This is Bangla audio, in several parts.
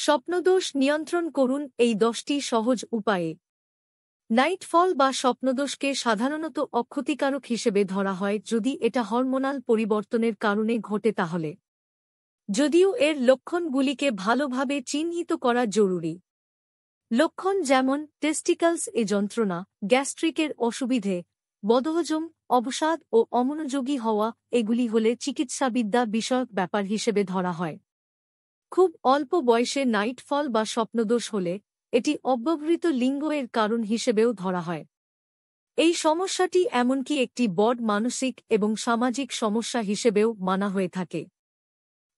স্বপ্নদোষ নিয়ন্ত্রণ করুন এই 10টি সহজ উপায়ে। নাইটফল বা স্বপ্নদোষকে সাধারণত অক্ষতিকারক হিসেবে ধরা হয় যদি এটা হরমোনাল পরিবর্তনের কারণে ঘটে, তাহলে যদিও এর লক্ষণগুলিকে ভালোভাবে চিহ্নিত করা জরুরি। লক্ষণ যেমন টেস্টিকলস এ যন্ত্রণা, গ্যাস্ট্রিকের অসুবিধে, বদহজম, অবসাদ ও অমনোযোগী হওয়া, এগুলি হলে চিকিৎসাবিদ্যা বিষয়ক ব্যাপার হিসেবে ধরা হয়। খুব অল্প বয়সে নাইটফল বা স্বপ্নদোষ হলে এটি অব্যবহৃত লিঙ্গ এর কারণ হিসেবেও ধরা হয়। এই সমস্যাটি এমনকি একটি বড় মানসিক এবং সামাজিক সমস্যা হিসেবেও মানা হয়ে থাকে।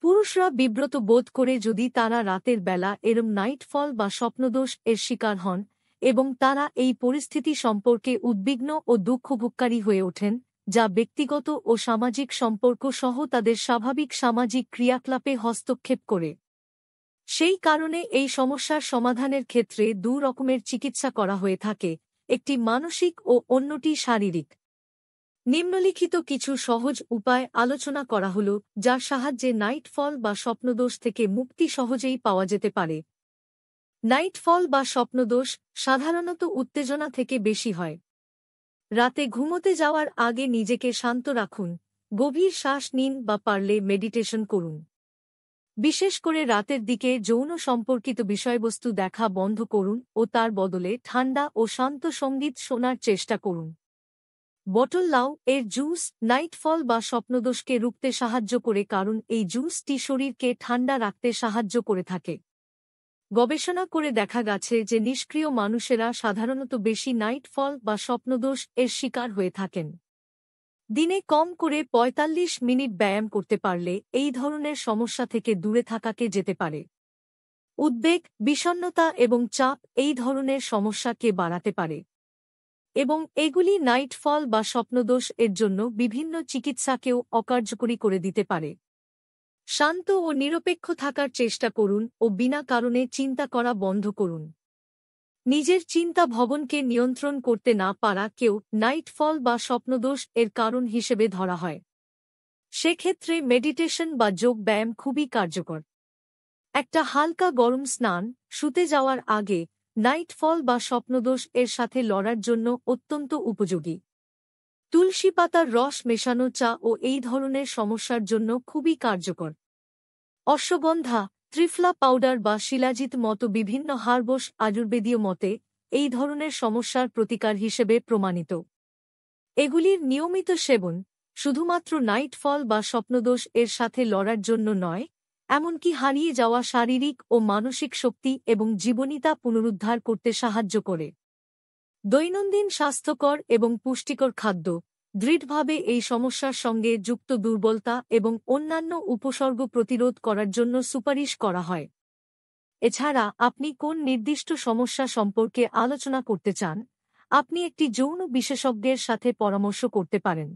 পুরুষরা বিব্রত বোধ করে যদি তারা রাতের বেলা এরম নাইটফল বা স্বপ্নদোষ এর শিকার হন, এবং তারা এই পরিস্থিতি সম্পর্কে উদ্বিগ্ন ও দুঃখভোগকারী হয়ে ওঠেন, যা ব্যক্তিগত ও সামাজিক সম্পর্ক সহ তাদের স্বাভাবিক সামাজিক ক্রিয়াকলাপে হস্তক্ষেপ করে। সেই কারণে এই সমস্যার সমাধানের ক্ষেত্রে 2 রকমের চিকিৎসা করা হয়ে থাকে, একটি মানসিক ও অন্যটি শারীরিক। নিম্নলিখিত কিছু সহজ উপায় আলোচনা করা হল, যার সাহায্যে নাইটফল বা স্বপ্নদোষ থেকে মুক্তি সহজেই পাওয়া যেতে পারে। নাইটফল বা স্বপ্নদোষ সাধারণত উত্তেজনা থেকে বেশি হয়। রাতে ঘুমোতে যাওয়ার আগে নিজেকে শান্ত রাখুন, গভীর শ্বাস নিন বা পারলে মেডিটেশন করুন। বিশেষ করে রাতের দিকে যৌন সম্পর্কিত বিষয়বস্তু দেখা বন্ধ করুন ও তার বদলে ঠান্ডা ও শান্ত সঙ্গীত শোনার চেষ্টা করুন। বটল লাউ এর জুস নাইটফল বা স্বপ্নদোষকে রুখতে সাহায্য করে, কারণ এই জুসটি শরীরকে ঠান্ডা রাখতে সাহায্য করে থাকে। গবেষণা করে দেখা গেছে যে নিষ্ক্রিয় মানুষেরা সাধারণত বেশি নাইটফল বা স্বপ্নদোষ এর শিকার হয়ে থাকেন। দিনে কম করে 45 মিনিট ব্যায়াম করতে পারলে এই ধরনের সমস্যা থেকে দূরে থাকাকে যেতে পারে। উদ্বেগ, বিষণ্ণতা এবং চাপ এই ধরনের সমস্যাকে বাড়াতে পারে, এবং এগুলি নাইটফল বা স্বপ্নদোষ এর জন্য বিভিন্ন চিকিৎসাকেও অকার্যকরী করে দিতে পারে। শান্ত ও নিরপেক্ষ থাকার চেষ্টা করুন ও বিনা কারণে চিন্তা করা বন্ধ করুন। নিজের চিন্তা ভবনকে নিয়ন্ত্রণ করতে না পারা কেউ নাইটফল বা স্বপ্নদোষ এর কারণ হিসেবে ধরা হয়। সেক্ষেত্রে মেডিটেশন বা যোগ ব্যায়াম খুবই কার্যকর। একটা হালকা গরম স্নান শুতে যাওয়ার আগে নাইটফল বা স্বপ্নদোষ এর সাথে লড়ার জন্য অত্যন্ত উপযোগী। তুলসী পাতার রস মেশানো চা ও এই ধরনের সমস্যার জন্য খুবই কার্যকর। অশ্বগন্ধা, ত্রিফলা পাউডার বা শিলাজিৎ মতো বিভিন্ন হার্বস আয়ুর্বেদীয় মতে এই ধরনের সমস্যার প্রতিকার হিসেবে প্রমাণিত। এগুলির নিয়মিত সেবন শুধুমাত্র নাইটফল বা স্বপ্নদোষ এর সাথে লড়ার জন্য নয়, এমনকি হারিয়ে যাওয়া শারীরিক ও মানসিক শক্তি এবং জীবনীতা পুনরুদ্ধার করতে সাহায্য করে। দৈনন্দিন স্বাস্থ্যকর এবং পুষ্টিকর খাদ্য দৃঢ়ভাবে এই সমস্যার সঙ্গে যুক্ত দুর্বলতা এবং অন্যান্য উপসর্গ প্রতিরোধ করার জন্য সুপারিশ করা হয়। এছাড়া আপনি কোন নির্দিষ্ট সমস্যা সম্পর্কে আলোচনা করতে চান, আপনি একটি যৌন বিশেষজ্ঞের সাথে পরামর্শ করতে পারেন।